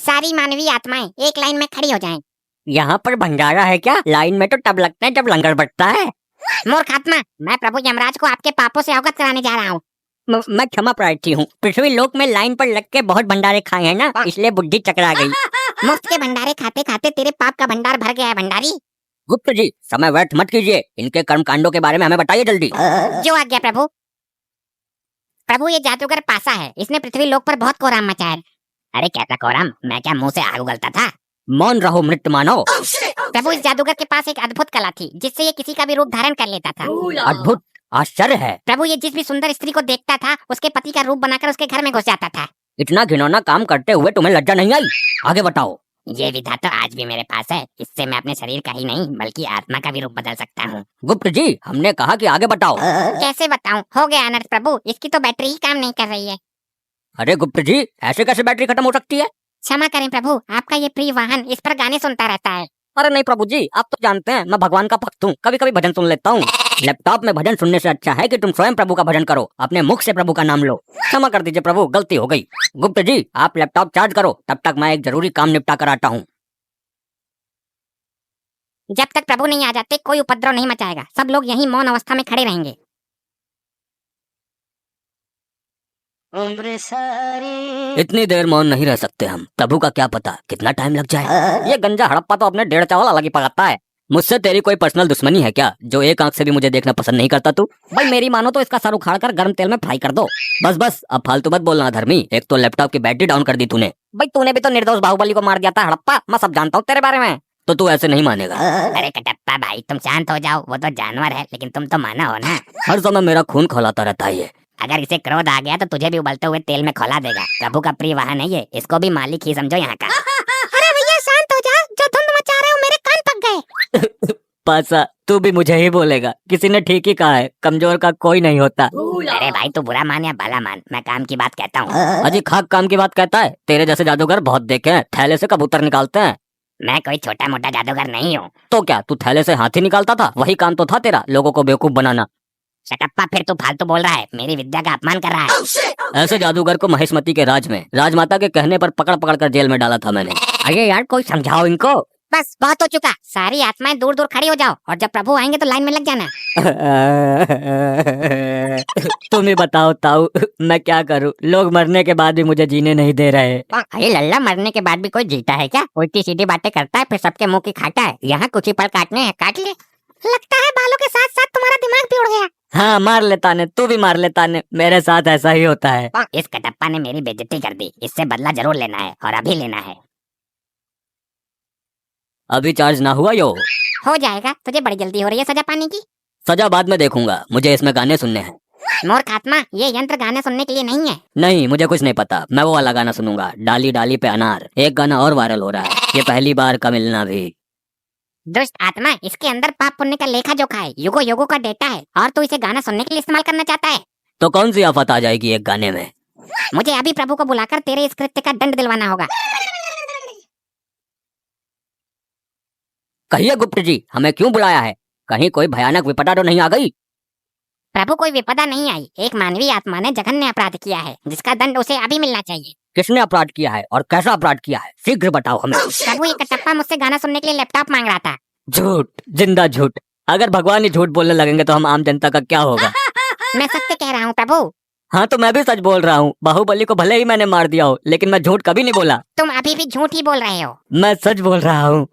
सारी मानवीय आत्माएं एक लाइन में खड़ी हो जाएं। यहाँ पर भंडारा है क्या? लाइन में तो तब लगता है जब लंगर बटता है। मूर्ख आत्मा, मैं प्रभु यमराज को आपके पापों से अवगत कराने जा रहा हूँ। मैं क्षमा प्रार्थी हूँ। पृथ्वी लोक में लाइन पर लग के बहुत भंडारे खाए हैं ना, इसलिए बुद्धि चकरा गई। मुफ्त के भंडारे खाते खाते तेरे पाप का भंडार भर गया है भंडारी। गुप्त जी, समय व्यर्थ मत कीजिए, इनके कर्म कांडों के बारे में हमें बताइए जल्दी। जो आज्ञा प्रभु। प्रभु ये जादूगर पासा है, इसने पृथ्वी लोक पर बहुत कोहराम मचाया है। अरे कैसा कोहराम, मैं क्या मुंह से आग उगलता था। मौन रहो मृत मानव। प्रभु इस जादूगर के पास एक अद्भुत कला थी जिससे ये किसी का भी रूप धारण कर लेता था। अद्भुत, आश्चर्य है। प्रभु ये जिस भी सुंदर स्त्री को देखता था उसके पति का रूप बनाकर उसके घर में घुस जाता था। इतना घिनौना काम करते हुए तुम्हें लज्जा नहीं आई? आगे बताओ। ये विधा तो आज भी मेरे पास है, इससे मैं अपने शरीर का ही नहीं बल्कि आत्मा का भी रूप बदल सकता हूँ। गुप्त जी, हमने कहा कि आगे बताओ। कैसे बताऊँ, हो गया अनर्थ प्रभु, इसकी तो बैटरी ही काम नहीं कर रही है। अरे गुप्त जी, ऐसे कैसे बैटरी खत्म हो सकती है? क्षमा करें प्रभु, आपका ये प्रिय वाहन इस पर गाने सुनता रहता है। अरे नहीं प्रभु जी, आप तो जानते हैं मैं भगवान का भक्त हूँ, कभी कभी भजन सुन लेता हूँ। लैपटॉप में भजन सुनने से अच्छा है कि तुम स्वयं प्रभु का भजन करो, अपने मुख से प्रभु का नाम लो। क्षमा कर दीजिए प्रभु, गलती हो गई। गुप्त जी, आप लैपटॉप चार्ज करो, तब तक मैं एक जरूरी काम निपटा कर आता हूँ। जब तक प्रभु नहीं आ जाते कोई उपद्रव नहीं मचाएगा, सब लोग यहीं मौन अवस्था में खड़े रहेंगे। इतनी देर मौन नहीं रह सकते हम, प्रभु का क्या पता कितना टाइम लग जाए। ये गंजा हड़प्पा तो अपने 1.5 चावल अलग ही पकाता है। मुझसे तेरी कोई पर्सनल दुश्मनी है क्या, जो एक आंख से भी मुझे देखना पसंद नहीं करता तू? भाई मेरी मानो तो इसका सर उखाड़ कर गर्म तेल में फ्राई कर दो। बस बस, अब फालतू मत बोलना धर्मी। एक तो लैपटॉप की बैटरी डाउन कर दी तूने। भाई तूने भी तो निर्दोष बाहुबली को मार दिया था हड़प्पा, मैं सब जानता हूँ तेरे बारे में। तो तू ऐसे नहीं मानेगा। अरे कटप्पा भाई तुम शांत हो जाओ, वो तो जानवर है लेकिन तुम तो माना हो ना। हर समय मेरा खून खौलाता रहता है ये। अगर इसे क्रोध आ गया तो तुझे भी उबलते हुए तेल में खौला देगा। प्रभु का प्रिय वाहन है ये, इसको भी मालिक ही समझो यहाँ का। अरे भैया शांत हो जा, जो धुंध मचा रहे हो मेरे कान पक गए। पासा, तू भी मुझे ही बोलेगा? किसी ने ठीक ही कहा है, कमजोर का कोई नहीं होता। अरे भाई तू बुरा मान या भला मान, मैं काम की बात कहता हूँ। अजी खाक काम की बात कहता है? तेरे जैसे जादूगर बहुत देखे हैं, थैले से कबूतर निकालते हैं। मैं कोई छोटा मोटा जादूगर नहीं हूँ। तो क्या तू थैले से हाथी निकालता था? वही काम तो था तेरा, लोगों को बेवकूफ बनाना। शटप्पा, फिर तू फालतू बोल रहा है, मेरी विद्या का अपमान कर रहा है। ऐसे जादूगर को महेशमती के राज में राजमाता के कहने पर पकड़ पकड़ कर जेल में डाला था मैंने। अरे यार कोई समझाओ इनको। बस बहुत हो चुका, सारी आत्माएं दूर दूर खड़ी हो जाओ और जब प्रभु आएंगे तो लाइन में लग जाना। तुम ही बताओ ताऊ, मैं क्या करूं? लोग मरने के बाद भी मुझे जीने नहीं दे रहे। अरे लल्ला, मरने के बाद भी कोई जीता है क्या? उल्टी सीधी बातें करता है फिर सबके मुंह की खाता है। यहाँ कुछ ही पल काटने हैं, काट ले। लगता है बालों के साथ साथ तुम्हारा दिमाग भी उड़ गया। हाँ मार लेता ने, तू भी मार लेता ने, मेरे साथ ऐसा ही होता है। इस कटप्पा ने मेरी बेइज्जती कर दी, इससे बदला जरूर लेना है और अभी लेना है। अभी चार्ज ना हुआ यो? हो जाएगा, तुझे बड़ी जल्दी हो रही है सजा पाने की। सजा बाद में देखूंगा, मुझे इसमें गाने सुनने हैं। मूर्ख आत्मा, ये यंत्र गाने सुनने के लिए नहीं है। नहीं, मुझे कुछ नहीं पता, मैं वो वाला गाना सुनूंगा, डाली डाली पे अनार। एक गाना और वायरल हो रहा है, ये पहली बार का मिलना भी। दुष्ट आत्मा, इसके अंदर पाप पुण्य का लेखा जोखा है, युगो युगो का डेटा है और तू इसे गाना सुनने के लिए इस्तेमाल करना चाहता है। तो कौन सी आफत आ जाएगी एक गाने में? मुझे अभी प्रभु को बुलाकर तेरे इस कृत्य का दंड दिलवाना होगा। कहिए गुप्त जी, हमें क्यों बुलाया है? कहीं कोई भयानक विपदा तो नहीं आ गई? प्रभु कोई विपदा नहीं आई, एक मानवीय आत्मा ने जघन्य अपराध किया है जिसका दंड उसे अभी मिलना चाहिए। किसने अपराध किया है और कैसा अपराध किया है? शीघ्र बताओ हमें। प्रभु ये कटप्पा मुझसे गाना सुनने के लिए लैपटॉप मांग रहा था। झूठ, जिंदा झूठ। अगर भगवान ही झूठ बोलने लगेंगे तो हम आम जनता का क्या होगा? मैं सत्य कह रहा हूँ प्रभु। हाँ तो मैं भी सच बोल रहा हूँ, बाहुबली को भले ही मैंने मार दिया हो लेकिन मैं झूठ कभी नहीं बोला। तुम अभी भी झूठ ही बोल रहे हो। मैं सच बोल रहा हूँ।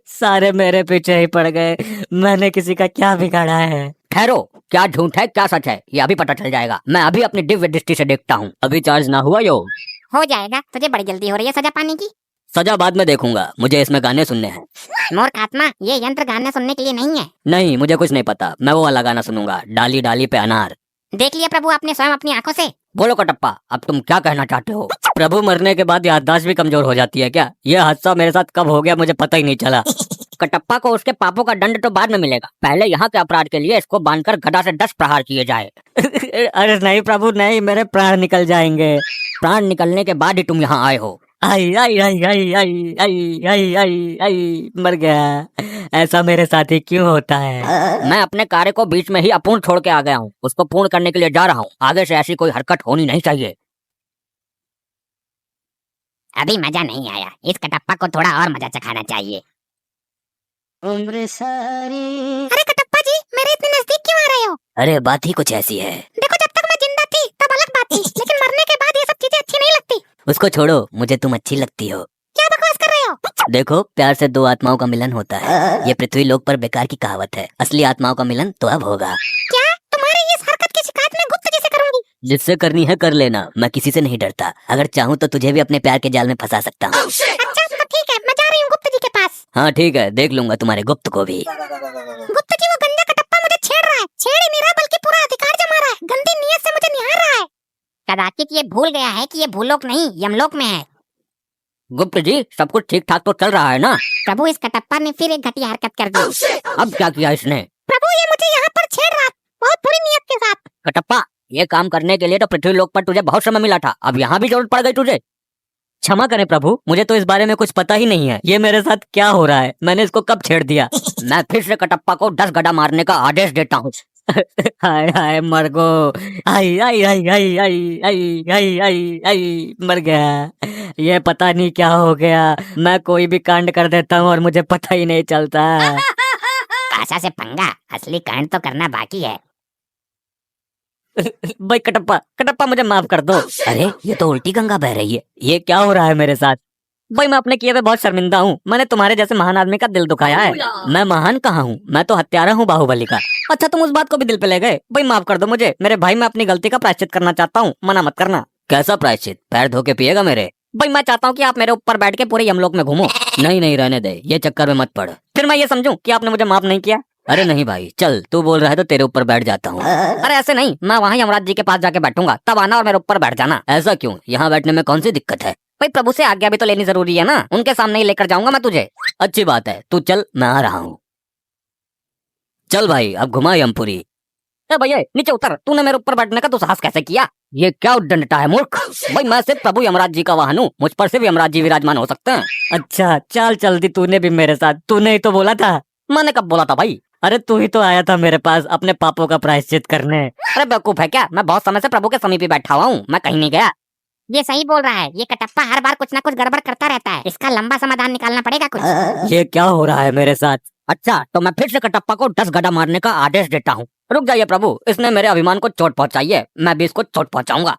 सारे मेरे पीछे ही पड़ गए, मैंने किसी का क्या बिगाड़ा है? ठहरो, क्या झूठ है क्या सच है ये अभी पता चल जाएगा, मैं अभी अपनी दिव्य दृष्टि से देखता हूँ। अभी चार्ज ना हुआ यो? हो जाएगा, तुझे बड़ी जल्दी हो रही है सजा पाने की। सजा बाद में देखूंगा, मुझे इसमें गाने सुनने हैं। मूर्ख आत्मा, ये यंत्र गाना सुनने के लिए नहीं है। नहीं, मुझे कुछ नहीं पता, मैं वो वाला गाना सुनूंगा, डाली डाली पे अनार। देख लिया प्रभु आपने स्वयं अपनी आंखों से। बोलो कटप्पा, अब तुम क्या कहना चाहते हो? प्रभु मरने के बाद याददाश्त भी कमजोर हो जाती है क्या? यह हादसा मेरे साथ कब हो गया मुझे पता ही नहीं चला। कटप्पा को उसके पापों का दंड तो बाद में मिलेगा, पहले यहाँ के अपराध के लिए इसको बांधकर गदा से 10 प्रहार किए जाए। अरे नहीं प्रभु नहीं, मेरे प्राण निकल जाएंगे। प्राण निकलने के बाद ही तुम यहाँ आए हो। आई आई आई आई आई आई आई आई आई, मर गया। ऐसा मेरे साथ ही क्यों होता है? मैं अपने कार्य को बीच में ही अपूर्ण छोड़ के आ गया हूँ, उसको पूर्ण करने के लिए जा रहा हूँ। आगे से ऐसी कोई हरकत होनी नहीं चाहिए। अभी मजा नहीं आया, इस कटप्पा को थोड़ा और मजा चखाना चाहिए। उम्र सारी। अरे कटप्पा जी, मेरे इतने नजदीक क्यों आ रहे हो? अरे बात ही कुछ ऐसी है। देखो, जब तक मैं जिंदा थी तब अलग बात थी, लेकिन मरने के बाद ये सब चीजें अच्छी नहीं लगती। उसको छोड़ो, मुझे तुम अच्छी लगती हो। क्या बकवास कर रहे हो? देखो, प्यार से दो आत्माओं का मिलन होता है। ये पृथ्वी लोक पर बेकार की कहावत है। असली आत्माओं का मिलन तो अब होगा। क्या तुम्हारी इस हरकत की शिकायत मैं गुप्ता जी से करूंगी? जिससे करनी है कर लेना, मैं किसी से नहीं डरता। अगर चाहूँ तो तुझे भी अपने प्यार के जाल में फंसा सकता हूँ। अच्छा तो ठीक है, मैं जा रही हूँ गुप्ता जी के पास। हाँ ठीक है, देख लूंगा तुम्हारे गुप्त को भी। गुप्ता जी, वो गंजा कटप्पा मुझे छेड़ रहा है। छेड़ ही नहीं रहा बल्कि पूरा अधिकार जमा रहा है। गंदी नीयत से मुझे निहार रहा है। कदाचित ये भूल गया है कि ये भूलोक नहीं यमलोक में है। गुप्त जी, सब कुछ ठीक ठाक तो चल रहा है ना? प्रभु, इस कटप्पा ने फिर एक घटिया हरकत कर दी। अब क्या किया इसने? प्रभु, ये मुझे यहाँ पर छेड़ रहा, बहुत बुरी नीयत के साथ। कटप्पा, ये काम करने के लिए तो पृथ्वी लोक पर तुझे बहुत समय मिला था, अब यहाँ भी जरूरत पड़ गई तुझे। क्षमा करें प्रभु, मुझे तो इस बारे में कुछ पता ही नहीं है। ये मेरे साथ क्या हो रहा है? मैंने इसको कब छेड़ दिया? मैं फिर से कटप्पा को 10 गड्ढा मारने का आदेश देता हूँ। हाय हाय मर गो। आई आई आई आई आई आई आई आई आई मर गया। ये पता नहीं क्या हो गया, मैं कोई भी कांड कर देता हूँ और मुझे पता ही नहीं चलता। आशा से पंगा, असली कांड तो करना बाकी है। भाई कटप्पा, कटप्पा मुझे माफ कर दो। अरे ये तो उल्टी गंगा बह रही है, ये क्या हो रहा है मेरे साथ? भाई मैं अपने किए पे बहुत शर्मिंदा हूँ। मैंने तुम्हारे जैसे महान आदमी का दिल दुखाया है। मैं महान कहाँ हूँ, मैं तो हत्यारा हूँ बाहुबली का। अच्छा तुम उस बात को भी दिल पे ले गए। भाई माफ कर दो मुझे मेरे भाई, मैं अपनी गलती का प्रायश्चित करना चाहता हूँ, मना मत करना। कैसा प्रायश्चित? पैर धो के पिएगा मेरे? भाई मैं चाहता हूँ कि आप मेरे ऊपर बैठ के पूरे यमलोक में घूमो। नहीं नहीं रहने दे, ये चक्कर में मत पड़। फिर मैं ये समझूं कि आपने मुझे माफ नहीं किया? अरे नहीं भाई, चल तू बोल रहा है तो तेरे ऊपर बैठ जाता हूँ। अरे ऐसे नहीं, मैं वहाँ यमराज जी के पास जाके बैठूंगा, तब आना और मेरे ऊपर बैठ जाना। ऐसा क्यों? यहाँ बैठने में कौन सी दिक्कत है? भाई प्रभु से आज्ञा भी तो लेनी जरूरी है ना, उनके सामने ही लेकर जाऊंगा मैं तुझे। अच्छी बात है, तू चल, मैं आ रहा हूँ। चल भाई, अब घुमा यमपुरी। ए भैया नीचे उतर, तूने मेरे ऊपर बैठने का दुस्साहस कैसे किया? ये क्या उद्दंडता है मूर्ख? भाई मैं सिर्फ प्रभु यमराज जी का वाहन हूँ, मुझ पर सिर्फ यमराज जी विराजमान हो सकते हैं। अच्छा चल जल्दी, तूने भी मेरे साथ। तूने ही तो बोला था। मैंने कब बोला था भाई? अरे तू ही तो आया था मेरे पास अपने पापों का प्रायश्चित करने। अरे बेवकूफ है क्या? मैं बहुत समय से प्रभु के समीप ही बैठा हुआ हूँ, मैं कहीं नहीं गया। ये सही बोल रहा है, ये कटप्पा हर बार कुछ ना कुछ गड़बड़ करता रहता है। इसका लंबा समाधान निकालना पड़ेगा कुछ। ये क्या हो रहा है मेरे साथ? अच्छा तो मैं फिर से कटप्पा को 10 गड्ढा मारने का आदेश देता हूँ। रुक जाइए प्रभु, इसने मेरे अभिमान को चोट पहुंचाई है, मैं भी इसको चोट पहुंचाऊंगा।